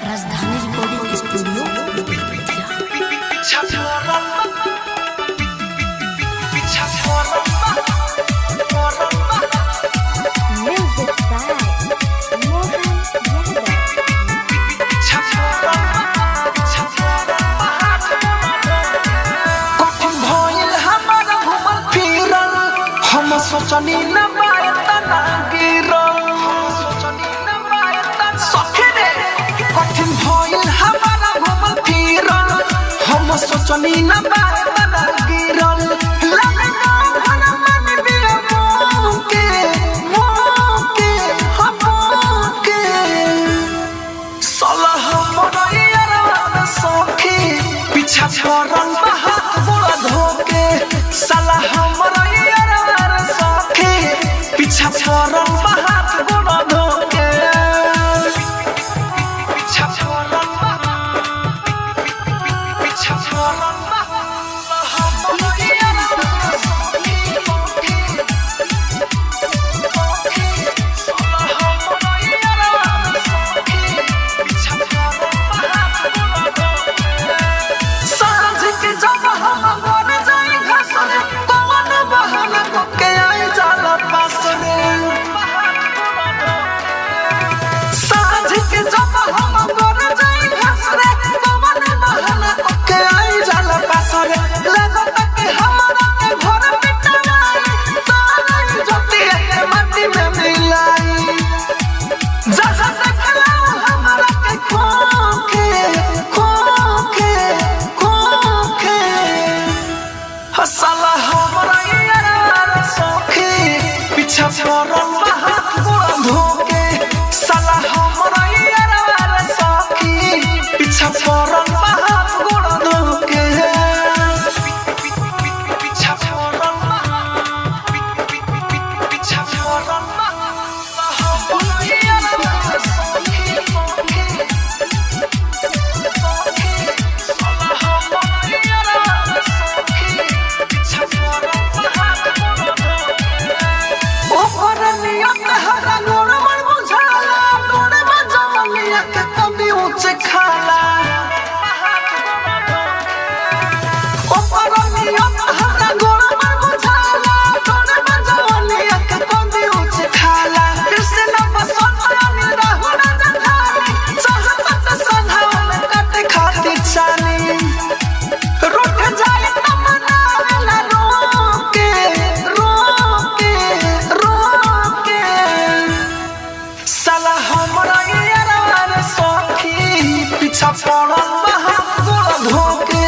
राजधानी recording studio music by Mohan Yadav सोचनी न बायतना गिरल सखरे कठिन भइल हमारा घुमल फिरल हम सोचनी न बायतना गिरल लगना घर मन दिया मोके हमके सलाह हमरा यार सखी पीछा छोड़ल हाथ गोड़ धोके सलाह हमरा पीछा छोड़ल हाथ गोड़ धोके पीछा छोड़ल सांझ के जब हम बन जाई घसरे कौन बहाना के आई जाला सांझ के जब हम बन जाई घसरे कौन बहाना के आई जाला पासरे लगत के हमरा के घर पिटाई ताई जति के माटी में मिलाई जैसा देखलाऊ हमरा के खोखे हसला हमरा यार सखी पीछा छोड़ल हाथ गोड़ धोके सला हमरा यार सखी पीछा छोड़ल हाथ गोड़ धोके पीछा छोड़ल हमरा यार सखी खाला ऊपर नियत हमरा गोड़ में बुझाला तोरे बजवनिया के कंदी ऊंच खाला कृष्ण बसंत अनिल राहुल जंघानी चाहत त संधावल काटे खातिर चाली रूठ जाए तमन्ना रोके साला हमरा यार सखी पीछा पड़ल हाथ गोड़ धोके